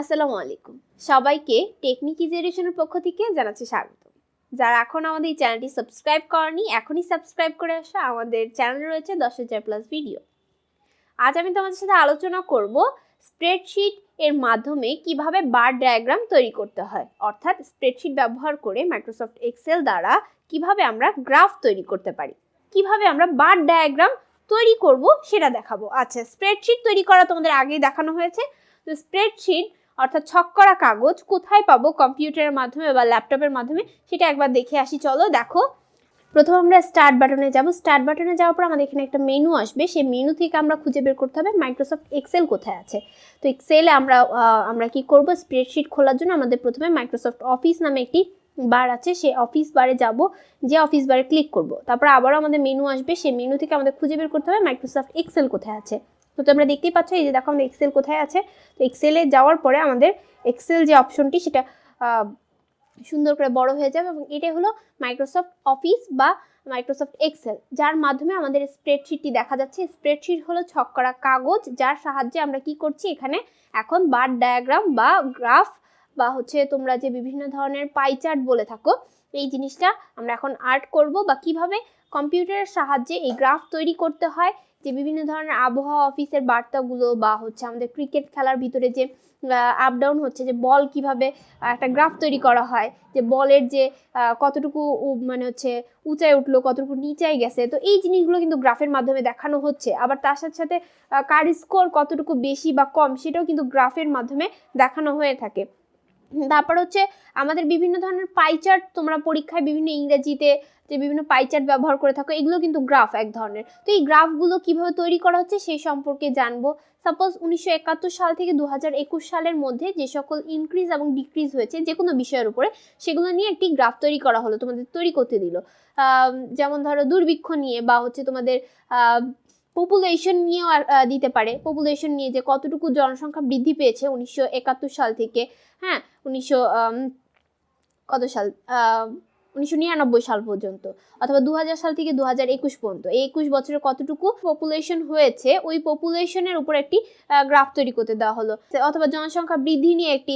আসসালামু আলাইকুম সবাইকে টেকনিক ইজিএর পক্ষ থেকে জানাচ্ছি স্বাগত। যারা এখন আমাদের এই চ্যানেলটি সাবস্ক্রাইব করেনি এখনই সাবস্ক্রাইব করে আসো। আমাদের চ্যানেলে রয়েছে 10,000 প্লাস ভিডিও। আজ আমি তোমাদের সাথে আলোচনা করব স্প্রেডশিট এর মাধ্যমে কিভাবে বার ডায়াগ্রাম তৈরি করতে হয়, অর্থাৎ স্প্রেডশিট ব্যবহার করে মাইক্রোসফট এক্সেল দ্বারা কিভাবে আমরা গ্রাফ তৈরি করতে পারি, কিভাবে আমরা বার ডায়াগ্রাম তৈরি করব সেটা দেখাবো। আচ্ছা, স্প্রেডশিট তৈরি করা তোমাদের আগেই দেখানো হয়েছে। তো স্প্রেডশিট অর্থাৎ ছক্করা কাগজ কোথায় পাবো, কম্পিউটারের মাধ্যমে বা ল্যাপটপের মাধ্যমে, সেটা একবার দেখে আসি। চলো দেখো, প্রথম আমরা স্টার্ট বাটনে যাব। স্টার্ট বাটনে যাওয়ার পর আমাদের এখানে একটা মেনু আসবে। সেই মেনু থেকে আমরা খুঁজে বের করতে হবে মাইক্রোসফট এক্সেল কোথায় আছে। তো এক্সেলে আমরা কি করব, স্প্রেডশিট খোলার জন্য আমাদের প্রথমে মাইক্রোসফট অফিস নামে একটি বার আছে, সেই অফিস বারে যাব, যে অফিস বারে ক্লিক করব। তারপর আবারও আমাদের মেনু আসবে, সেই মেনু থেকে আমাদের খুঁজে বের করতে হবে মাইক্রোসফট এক্সেল কোথায় আছে। তো তোমরা দেখতেই পাচ্ছ, এই যে দেখো আমাদের এক্সেল কোথায় আছে। তো এক্সেলে যাওয়ার পরে আমাদের এক্সেল যে অপশনটি সেটা সুন্দর করে বড় হয়ে যাবে, এবং এটাই হলো মাইক্রোসফট অফিস বা মাইক্রোসফট এক্সেল, যার মাধ্যমে আমাদের স্প্রেডশিটটি দেখা যাচ্ছে। স্প্রেডশিট হলো ছক্করা কাগজ, যার সাহায্যে আমরা কি করছি, এখানে এখন বার ডায়াগ্রাম বা গ্রাফ বা তোমরা যে বিভিন্ন ধরনের পাই চার্ট বলে থাকো, এই জিনিসটা আমরা এখন আর্ট করব, বা কিভাবে কম্পিউটারের সাহায্যে এই গ্রাফ তৈরি করতে হয়, যে বিভিন্ন ধরনের আবহাওয়া অফিসের বার্তাগুলো বা আমাদের ক্রিকেট খেলার ভিতরে যে আপ ডাউন হচ্ছে, যে বল কিভাবে একটা গ্রাফ তৈরি করা হয়, যে বলের যে কতটুকু উঁচায় উঠলো, কতটুকু নিচায় গেছে। তো এই জিনিসগুলো কিন্তু গ্রাফের মাধ্যমে দেখানো হচ্ছে। আবার তার সাথে সাথে কার স্কোর কতটুকু বেশি বা কম, সেটাও কিন্তু গ্রাফের মাধ্যমে দেখানো হয়ে থাকে। তারপর আমাদের বিভিন্ন ধরনের পাই চার্ট, তোমরা পরীক্ষায় বিভিন্ন ইংরেজিতে যে বিভিন্ন পাই চার্ট ব্যবহার করে থাকো, এগুলো কিন্তু গ্রাফ এক ধরনের। তো এই গ্রাফগুলো কিভাবে তৈরি করা হচ্ছে সেই সম্পর্কে জানবো। সাপোজ 1971 সাল থেকে 2021 সালের মধ্যে যে সকল ইনক্রিজ এবং ডিক্রিজ হয়েছে যে কোনো বিষয়ের উপরে, সেগুলো নিয়ে একটি গ্রাফ তৈরি করা হলো, তোমাদের তৈরি করতে দিল। যেমন ধরো দুর্ভিক্ষ নিয়ে, বা তোমাদের পপুলেশন নিয়েও দিতে পারে। পপুলেশন নিয়ে যে কতটুকু জনসংখ্যা বৃদ্ধি পেয়েছে 1971 সাল থেকে, হ্যাঁ 1999 সাল পর্যন্ত, অথবা 2000 সাল থেকে 2021 পর্যন্ত, এই 21 বছরে কতটুকু পপুলেশন হয়েছে, ওই পপুলেশনের উপর একটি গ্রাফ তৈরি করতে দেওয়া হলো, অথবা জনসংখ্যা বৃদ্ধি নিয়ে একটি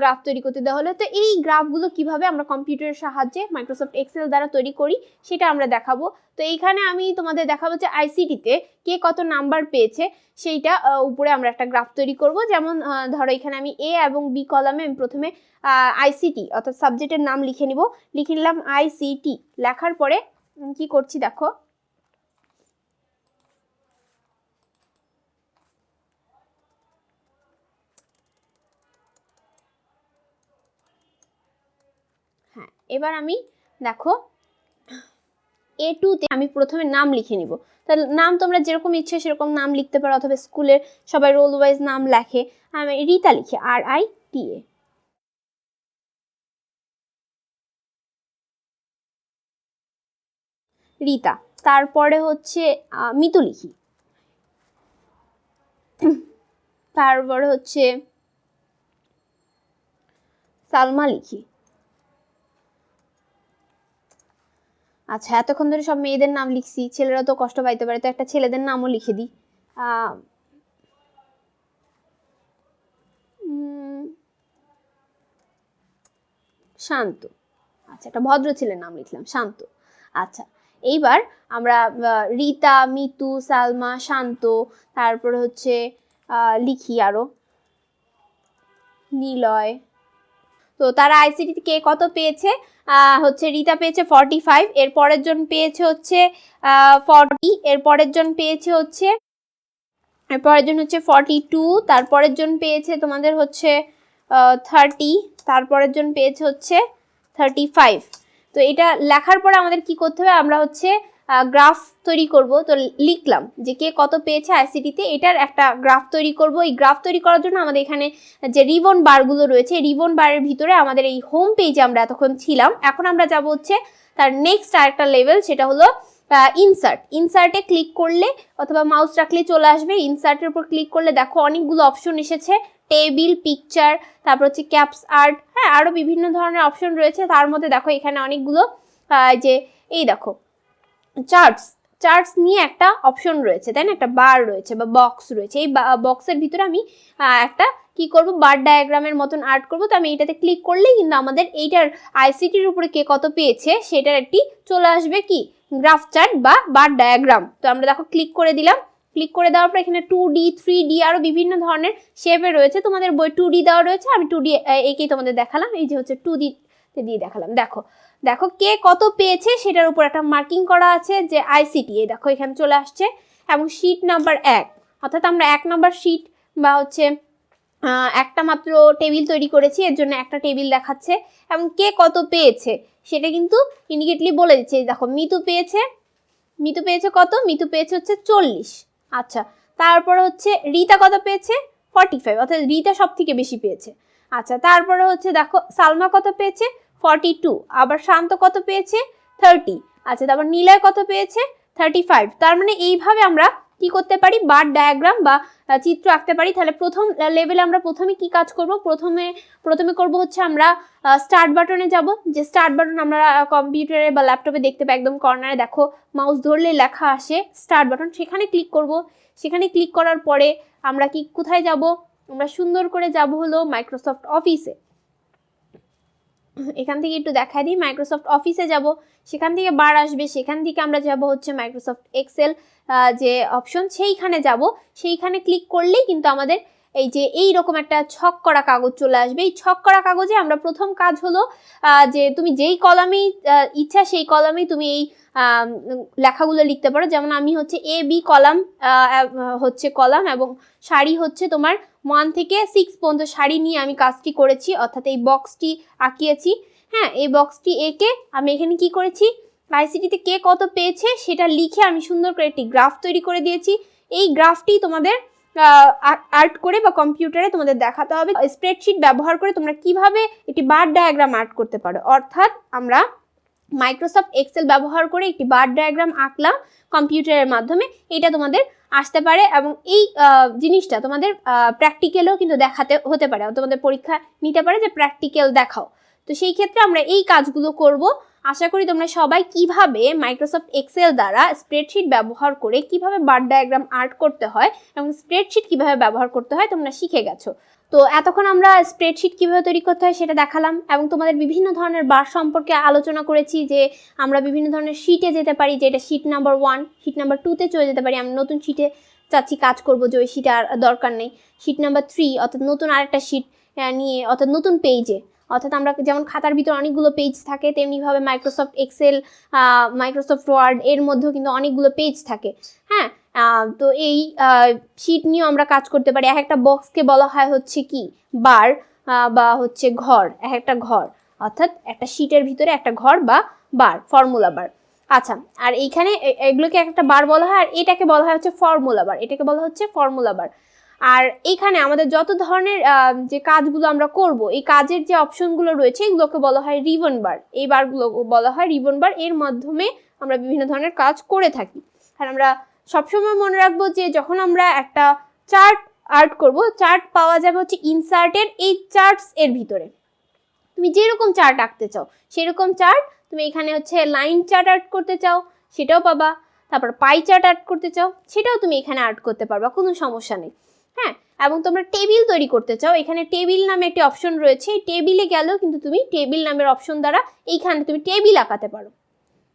গ্রাফ তৈরি করতে দেওয়া হলো। তো এই গ্রাফগুলো কিভাবে আমরা কম্পিউটারের সাহায্যে মাইক্রোসফট এক্সেল দ্বারা তৈরি করি সেটা আমরা দেখাবো। তো এইখানে আমি তোমাদের দেখাবো যে আইসিটিতে কে কত নাম্বার পেয়েছে সেইটা উপরে আমরা একটা গ্রাফ তৈরি করব। যেমন ধরো এখানে আমি এ এবং বি কলামে আমি প্রথমে আইসিটি অর্থাৎ সাবজেক্টের নাম লিখে নিব। লিখে নিলাম আইসিটি। লেখার পরে কি করছি দেখো, হ্যাঁ এবার আমি দেখো A2-তে আমি প্রথমে নাম লিখে নিব। তাহলে নাম তোমরা যেরকম ইচ্ছে সেরকম নাম লিখতে পারো, অথবা স্কুলের সবাই রোল ওয়াইজ নাম লেখে, আমি রিতা লিখি, RITA। রিতা। তারপরে মিতু লিখি। তারপরে সালমা লিখি। আচ্ছা, এতক্ষণ ধরে সব মেয়েদের নাম লিখছি, ছেলেরা তো কষ্ট পাইতে পারে, তো একটা ছেলেদের নামও লিখে দিই। শান্ত। আচ্ছা, একটা ভদ্র ছেলের নাম লিখলাম, শান্ত। আচ্ছা, এইবার আমরা রিতা, মিতু, সালমা, শান্ত, তারপরে লিখি আরো নিলয়। তো তারা আইসিটি কে কত পেয়েছে, রিতা পেয়েছে 45, এর পরের জন পেয়েছে 40, এর পরের জন পেয়েছে 42, তারপরের জন পেয়েছে তোমাদের 30, তারপরের জন পেয়েছে 35। তো এটা লেখার পরে আমাদের কি করতে হবে, আমরা গ্রাফ তৈরি করব। তো লিখলাম যে কে কত পেয়েছে আইসিটিতে, এটার একটা গ্রাফ তৈরি করব। এই গ্রাফ তৈরি করার জন্য আমাদের এখানে যে রিবন বারগুলো রয়েছে, রিবন বারের ভিতরে আমাদের এই হোম পেজে আমরা এতক্ষণ ছিলাম, এখন আমরা যাব তার নেক্সট আরেকটা লেভেল, সেটা হলো ইনসার্টে ক্লিক করলে অথবা মাউস রাখলে চলে আসবে। ইনসার্টের উপর ক্লিক করলে দেখো অনেকগুলো অপশন এসেছে, টেবিল, পিকচার, তারপর ক্যাপস আর্ট, হ্যাঁ আরো বিভিন্ন ধরনের অপশন রয়েছে। তার মধ্যে দেখো এখানে অনেকগুলো যে এই দেখো চার্টস নিয়ে একটা অপশন রয়েছে, তাই না, একটা বার রয়েছে বা বক্স রয়েছে। এই বক্সের ভিতরে আমি একটা কি করব, বার ডায়াগ্রামের মতন আর্ট করব। তো আমি এটাতে ক্লিক করলেই কিন্তু আমাদের এইটার আইসিটির উপরে কে কত পেয়েছে সেটার একটি চলে আসবে কি গ্রাফ চার্ট বা বার ডায়াগ্রাম। তো আমরা দেখো ক্লিক করে দিলাম, ক্লিক করে দেওয়ার পর এখানে 2D 3D আরও বিভিন্ন ধরনের শেপে রয়েছে। তোমাদের বই 2D দেওয়া রয়েছে, আমি 2D একেই তোমাদের দেখালাম। এই যে হচ্ছে 2D দিয়ে দেখালাম। দেখো দেখো কে কত পেয়েছে সেটার উপর একটা মার্কিং করা আছে যে আইসিটি, এই দেখো এখানে চলে আসছে। এবং শীট নাম্বার 1, অর্থাৎ আমরা 1 নাম্বার শীট বা হচ্ছে একটা মাত্র টেবিল তৈরি করেছি, এর জন্য একটা টেবিল দেখাচ্ছে। এবং কে কত পেয়েছে সেটা কিন্তু ইন্ডিকেটলি বলে দিচ্ছে। দেখো মিতু পেয়েছে কত, মিতু পেয়েছে হচ্ছে 40। আচ্ছা, তারপরে হচ্ছে রিতা কত পেয়েছে 45, অর্থাৎ রিতা সব থেকে বেশি পেয়েছে। আচ্ছা, তারপরে হচ্ছে দেখো সালমা কত পেয়েছে 42, আবার শান্ত কত পেয়েছে 30। আচ্ছা, তারপর নিলয় কত পেয়েছে 35। তার মানে এইভাবে আমরা কি করতে পারি, বার ডায়াগ্রাম বা চিত্র আঁকতে পারি। তাহলে প্রথম লেভেলে আমরা প্রথমে কি কাজ করব, প্রথমে করব হচ্ছে আমরা স্টার্ট বাটনে যাব। যে স্টার্ট বাটন আমরা কম্পিউটারে বা ল্যাপটপে দেখতে পাই, একদম কর্নারে দেখো মাউস ধরলে লেখা আসে স্টার্ট বাটন, সেখানে ক্লিক করব। সেখানে ক্লিক করার পরে আমরা কি কোথায় যাব, আমরা সুন্দর করে যাব হলো মাইক্রোসফট অফিসে। এখান থেকে একটু দেখাই দিই, মাইক্রোসফট অফিসে যাব, সেখান থেকে বার আসবে, সেখান থেকে আমরা যাব হচ্ছে মাইক্রোসফট এক্সেল যে অপশন সেইখানে যাব। সেইখানে ক্লিক করলেই কিন্তু আমাদের এই যে এইরকম একটা ছক করা কাগজ চলে আসবে। এই ছক করা কাগজে আমরা প্রথম কাজ হলো যে তুমি যেই কলামেই ইচ্ছা সেই কলামেই তুমি এই লেখাগুলো লিখতে পারো। যেমন আমি হচ্ছে এ বি কলাম হচ্ছে কলাম এবং সারি হচ্ছে তোমার 1 থেকে 6 পর্যন্ত সারি নিয়ে আমি কাজটি করেছি, অর্থাৎ এই বক্সটি আঁকিয়েছি। হ্যাঁ, এই বক্সটি এঁকে আমি এখানে কি করেছি, আইসিটিতে কে কত পেয়েছে সেটা লিখে আমি সুন্দর করে একটি গ্রাফ তৈরি করে দিয়েছি। এই গ্রাফটি তোমাদের আর্ট করে বা কম্পিউটারে তোমাদের দেখাতে হবে। স্প্রেডশিট ব্যবহার করে তোমরা কিভাবে একটি বার ডায়াগ্রাম আর্ট করতে পারো, অর্থাৎ আমরা মাইক্রোসফট এক্সেল ব্যবহার করে একটি বার ডায়াগ্রাম আঁকলাম কম্পিউটারের মাধ্যমে, এটা তোমাদের আসতে পারে। এবং এই জিনিসটা তোমাদের প্র্যাকটিক্যালও কিন্তু দেখাতে হতে পারে, তোমাদের পরীক্ষা নিতে পারে যে প্র্যাকটিক্যাল দেখাও। তো সেই ক্ষেত্রে আমরা এই কাজগুলো করব। আশা করি তোমরা সবাই কিভাবে মাইক্রোসফট এক্সেল দ্বারা স্প্রেডশিট ব্যবহার করে কিভাবে বার ডায়াগ্রাম আর্ট করতে হয় এবং স্প্রেডশিট কিভাবে ব্যবহার করতে হয় তোমরা শিখে গেছো। তো এতক্ষণ আমরা স্প্রেডশিট কিভাবে তৈরি করতে হয় সেটা দেখালাম এবং তোমাদের বিভিন্ন ধরনের বার সম্পর্কে আলোচনা করেছি, যে আমরা বিভিন্ন ধরনের শিটে যেতে পারি, যে এটা শিট নাম্বার 1, শিট নাম্বার 2তে চলে যেতে পারি। আমি নতুন শিটে চাচ্ছি কাজ করব, যে ওই শিটে আর দরকার নেই। শিট নাম্বার 3 অর্থাৎ নতুন আরেকটা শিট নিয়ে, অর্থাৎ নতুন পেজে, অর্থাৎ আমরা যেমন খাতার ভিতরে অনেকগুলো পেজ থাকে তেমনিভাবে মাইক্রোসফট এক্সেল, মাইক্রোসফট ওয়ার্ড এর মধ্যেও কিন্তু অনেকগুলো পেজ থাকে। হ্যাঁ, তো এই শিট নিয়েও আমরা কাজ করতে পারি। এক একটা বক্সকে বলা হয় হচ্ছে কি বার বা হচ্ছে ঘর, এক একটা ঘর, অর্থাৎ একটা শিটের ভিতরে একটা ঘর বা বার, ফর্মুলা বার। আচ্ছা, আর এইখানে এগুলোকে একটা বার বলা হয়, আর এটাকে বলা হয় হচ্ছে ফর্মুলা বার, এটাকে বলা হচ্ছে ফর্মুলা বার। আর এইখানে আমাদের যত ধরনের যে কাজগুলো আমরা করব, এই কাজের যে অপশনগুলো রয়েছে এগুলোকে বলা হয় রিবন বার, এই বারগুলো বলা হয় রিবন বার। এর মাধ্যমে আমরা বিভিন্ন ধরনের কাজ করে থাকি। আর আমরা সবসময় মনে রাখবো যে যখন আমরা একটা চার্ট আর্ট করব, চার্ট পাওয়া যাবে হচ্ছে ইনসার্টের এই চার্টস এর ভিতরে। তুমি যেরকম চার্ট আঁকতে চাও সেরকম চার্ট, তুমি এখানে হচ্ছে লাইন চার্ট আর্ট করতে চাও সেটাও পাবা, তারপর পাই চার্ট আর্ট করতে চাও সেটাও তুমি এখানে আর্ট করতে পারবা, কোনো সমস্যা নেই। হ্যাঁ, এবং তোমরা টেবিল তৈরি করতে চাও, এখানে টেবিল নামে একটি অপশন রয়েছে, এই টেবিলে গেলেও কিন্তু তুমি টেবিল নামের অপশন দ্বারা এইখানে তুমি টেবিল আঁকাতে পারো।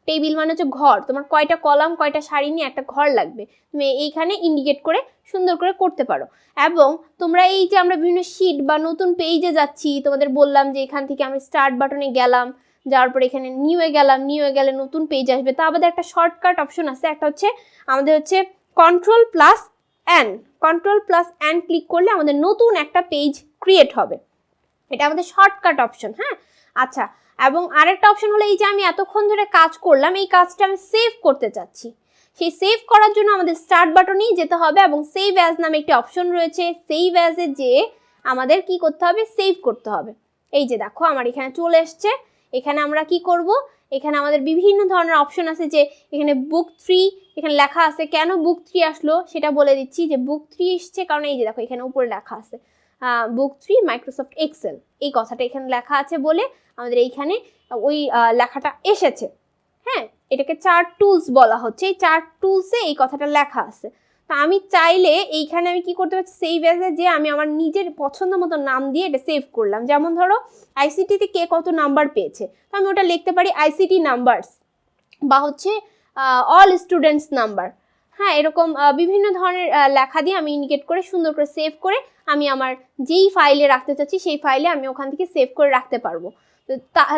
টেবিল মানে হচ্ছে ঘর, তোমার কয়টা কলাম কয়টা সারি নিয়ে একটা ঘর লাগবে, তুমি এইখানে ইন্ডিকেট করে সুন্দর করে করতে পারো। এবং তোমরা এই যে আমরা বিভিন্ন শিট বা নতুন পেজে যাচ্ছি, তোমাদের বললাম যে এখান থেকে আমি স্টার্ট বাটনে গেলাম, যাওয়ার পর এখানে নিউয়ে গেলাম, নিউয়ে গেলে নতুন পেজ আসবে। তা আমাদের একটা শর্টকাট অপশন আছে, একটা হচ্ছে আমাদের হচ্ছে কন্ট্রোল প্লাস এন ক্লিক করলে আমাদের নতুন একটা পেজ ক্রিয়েট হবে, এটা আমাদের শর্টকাট অপশন। হ্যাঁ, আচ্ছা, এবং আরেকটা অপশন হলো এই যে আমি এতক্ষণ ধরে কাজ করলাম, এই কাজটা আমি সেভ করতে চাচ্ছি, সেই সেভ করার জন্য আমাদের স্টার্ট বাটনেই যেতে হবে এবং সেভ অ্যাজ নামে একটি অপশন রয়েছে, সেভ অ্যাজে যে আমাদের কি করতে হবে, সেভ করতে হবে। এই যে দেখো আমার এখানে চলে এসছে, এখানে আমরা কি করব, এখানে আমাদের বিভিন্ন ধরনের অপশন আছে, যে এখানে বুক 3 এখানে লেখা আছে। কেন বুক 3 আসলো সেটা বলে দিচ্ছি, যে বুক 3 এসছে কারণ এই যে দেখো এখানে উপরে লেখা আছে বুক 3 মাইক্রোসফট এক্সেল, এই কথাটা এখানে লেখা আছে বলে আমাদের এইখানে ওই লেখাটা এসেছে। হ্যাঁ, এটাকে চার্ট টুলস বলা হচ্ছে, এই চার্ট টুলসে এই কথাটা লেখা আছে। তা আমি চাইলে এইখানে আমি কি করতে পারছি, সেভ অ্যাজে যে আমি আমার নিজের পছন্দ মতো নাম দিয়ে এটা সেভ করলাম। যেমন ধরো আইসিটিতে কে কত নাম্বার পেয়েছে, তো আমি ওটা লিখতে পারি আইসিটি নাম্বারস, বা হচ্ছে অল স্টুডেন্টস নাম্বার। হ্যাঁ, এরকম বিভিন্ন ধরনের লেখা দিয়ে আমি ইন্ডিকেট করে সুন্দর করে সেভ করে আমি আমার যেই ফাইলে রাখতে চাচ্ছি সেই ফাইলে আমি ওখান থেকে সেভ করে রাখতে পারবো। তো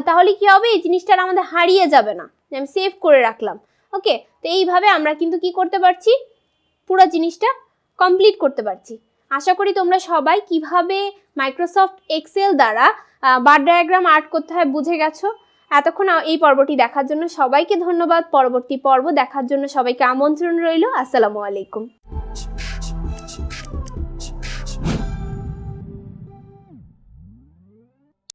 তাহলে কি হবে, এই জিনিসটা আর আমাদের হারিয়ে যাবে না, যে আমি সেভ করে রাখলাম। ওকে, তো এইভাবে আমরা কিন্তু কি করতে পারছি, পুরো জিনিসটা কমপ্লিট করতে পারছি। আশা করি তোমরা সবাই কিভাবে মাইক্রোসফট এক্সেল দ্বারা বার ডায়াগ্রাম আর্ট করতে হয় বুঝে গেছো। এতক্ষণ এই পর্বটি দেখার জন্য সবাইকে ধন্যবাদ। পরবর্তী পর্ব দেখার জন্য সবাইকে আমন্ত্রণ রইল। আসসালামু আলাইকুম।